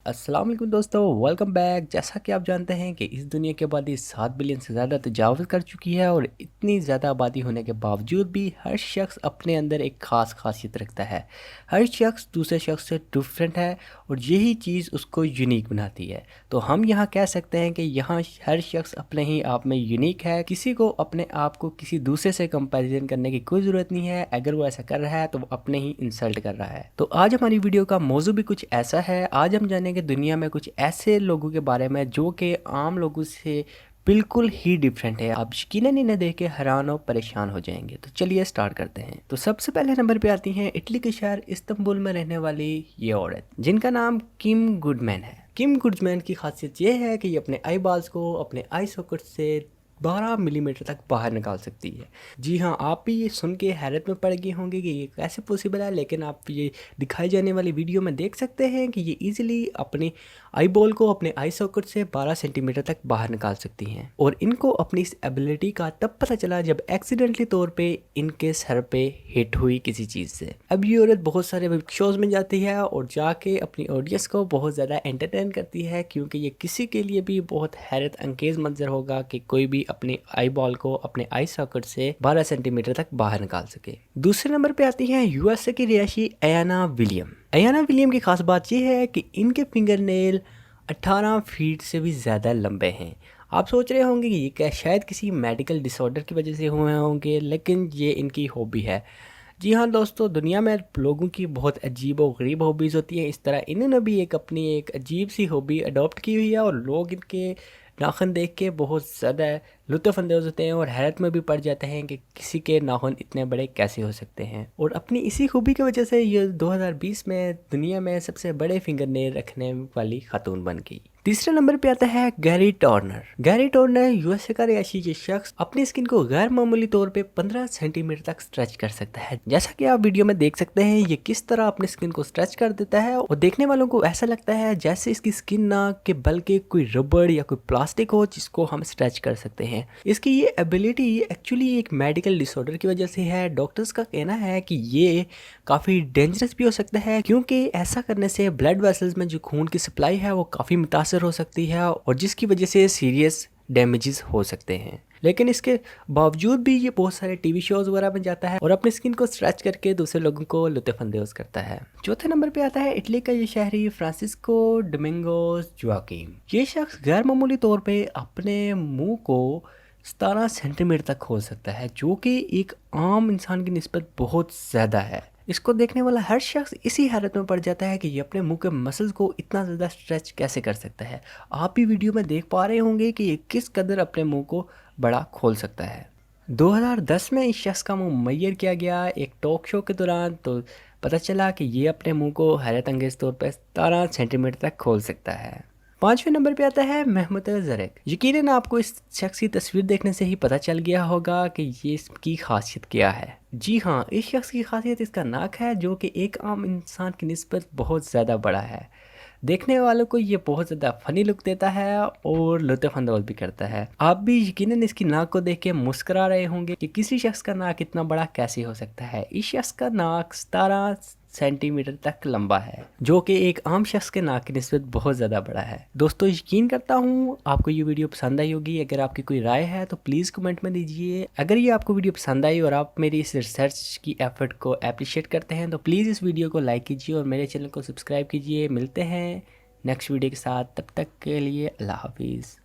अस्सलाम वालेकुम दोस्तों, वेलकम बैक। जैसा कि आप जानते हैं कि इस दुनिया की आबादी 7 बिलियन से ज़्यादा तजावज़ कर चुकी है और इतनी ज़्यादा आबादी होने के बावजूद भी हर शख्स अपने अंदर एक ख़ास खासियत रखता है। हर शख्स दूसरे शख्स से डिफरेंट है और यही चीज़ उसको यूनिक बनाती है। तो हम यहाँ कह सकते हैं कि यहाँ हर शख्स अपने ही आप में यूनिक है। किसी को अपने आप को किसी दूसरे से कंपैरिजन करने की कोई ज़रूरत नहीं है। अगर वो ऐसा कर रहा है तो वो अपने ही इंसल्ट कर रहा है। तो आज हमारी वीडियो का मौजू भी कुछ ऐसा है। आज हम जानेंगे दुनिया में कुछ ऐसे लोगों के बारे में जो कि आम लोगों से बिल्कुल ही डिफरेंट है। आप यकीनन इन्हें देख के हैरान और परेशान हो जाएंगे। तो चलिए स्टार्ट करते हैं। तो सबसे पहले नंबर पे आती हैं इटली के शहर इस्तांबुल में रहने वाली ये औरत जिनका नाम किम गुडमैन है। किम गुडमैन की खासियत ये है कि ये अपने आई बाल्स को अपने आई सॉकेट से 12 मिलीमीटर तक बाहर निकाल सकती है। जी हाँ, आप भी ये सुन के हैरत में पड़ गए होंगे कि ये कैसे पॉसिबल है, लेकिन आप ये दिखाई जाने वाली वीडियो में देख सकते हैं कि ये इजीली अपने आई बॉल को अपने आई सॉकेट से 12 सेंटीमीटर तक बाहर निकाल सकती हैं। और इनको अपनी इस एबिलिटी का तब पता चला जब एक्सीडेंटली तौर पे इनके सर पे हिट हुई किसी चीज़ से। अब ये औरत बहुत सारे शोज़ में जाती है और जाके अपनी ऑडियंस को बहुत ज़्यादा एंटरटेन करती है, क्योंकि ये किसी के लिए भी बहुत हैरत अंगेज़ मंजर होगा कि कोई भी अपनी आई बॉल को अपने आई सॉकेट से 12 सेंटीमीटर तक बाहर निकाल सके। दूसरे नंबर पे आती हैं यूएसए की रिहायशी अयाना विलियम। अयाना विलियम की खास बात यह है कि इनके फिंगर नेल 18 फीट से भी ज़्यादा लंबे हैं। आप सोच रहे होंगे कि ये क्या शायद किसी मेडिकल डिसऑर्डर की वजह से हुए होंगे, लेकिन ये इनकी हॉबी है। जी हाँ दोस्तों, दुनिया में लोगों की बहुत अजीब और गरीब हॉबीज़ होती हैं। इस तरह इन्होंने भी अपनी एक अजीब सी हॉबी अडॉप्ट की हुई है और लोग इनके नाखून देख के बहुत ज़्यादा लुत्फ़अंदोज़ होते हैं और हैरत में भी पड़ जाते हैं कि किसी के नाखून इतने बड़े कैसे हो सकते हैं। और अपनी इसी खूबी की वजह से ये 2020 में दुनिया में सबसे बड़े फिंगर नेल रखने वाली खातून बन गई। तीसरे नंबर पे आता है गैरी टॉर्नर। गैरी टॉर्नर यूएसए का रिहायशी ये शख्स अपनी स्किन को गैर मामूली तौर पे 15 सेंटीमीटर तक स्ट्रेच कर सकता है। जैसा कि आप वीडियो में देख सकते हैं ये किस तरह अपनी स्किन को स्ट्रेच कर देता है और देखने वालों को ऐसा लगता है जैसे इसकी स्किन ना कि बल्कि कोई रबड़ या कोई प्लास्टिक हो जिसको हम स्ट्रेच कर सकते हैं। इसकी ये एबिलिटी एक्चुअली एक मेडिकल डिसऑर्डर की वजह से है। डॉक्टर्स का कहना है कि ये काफ़ी डेंजरस भी हो सकता है, क्योंकि ऐसा करने से ब्लड वेसल्स में जो खून की सप्लाई है वो काफ़ी मुतासर हो सकती है और जिसकी वजह से सीरियस डैमेजेस हो सकते हैं। लेकिन इसके बावजूद भी ये बहुत सारे टीवी शोज़ वगैरह में जाता है और अपनी स्किन को स्ट्रेच करके दूसरे लोगों को लुत्फ़अंदोज़ करता है। चौथे नंबर पे आता है इटली का ये शहरी फ्रांसिस्को डोमिंगोज जोआकिम। ये शख्स गैर मामूली तौर पे अपने मुंह को 17 सेंटीमीटर तक खोल सकता है, जो कि एक आम इंसान की निस्बत बहुत ज़्यादा है। इसको देखने वाला हर शख्स इसी हैरत में पड़ जाता है कि ये अपने मुंह के मसल्स को इतना ज़्यादा स्ट्रेच कैसे कर सकता है। आप भी वीडियो में देख पा रहे होंगे कि ये किस कदर अपने मुंह को बड़ा खोल सकता है। 2010 में इस शख्स का मुंह मुय्यर किया गया एक टॉक शो के दौरान, तो पता चला कि ये अपने मुंह को हैरत अंगेज़ तौर पर 17 सेंटीमीटर तक खोल सकता है। पांचवें नंबर पे आता है महमूद ज़रक। यकीनन आपको इस शख्स की तस्वीर देखने से ही पता चल गया होगा कि ये इसकी खासियत क्या है। जी हाँ, इस शख्स की खासियत इसका नाक है, जो कि एक आम इंसान की निस्बत बहुत ज़्यादा बड़ा है। देखने वालों को ये बहुत ज़्यादा फनी लुक देता है और लुत्फ़अंदोज़ भी करता है। आप भी यकीनन इसकी नाक को देख के मुस्कुरा रहे होंगे कि किसी शख्स का नाक इतना बड़ा कैसे हो सकता है। इस शख्स का नाक 17 सेंटीमीटर तक लंबा है, जो कि एक आम शख्स के नाक की निस्बत बहुत ज़्यादा बड़ा है। दोस्तों, यकीन करता हूँ आपको ये वीडियो पसंद आई होगी। अगर आपकी कोई राय है तो प्लीज़ कमेंट में दीजिए। अगर ये आपको वीडियो पसंद आई और आप मेरी इस रिसर्च की एफर्ट को अप्रिशिएट करते हैं तो प्लीज़ इस वीडियो को लाइक कीजिए और मेरे चैनल को सब्सक्राइब कीजिए। मिलते हैं नेक्स्ट वीडियो के साथ, तब तक के लिए अल्लाह हाफिज़।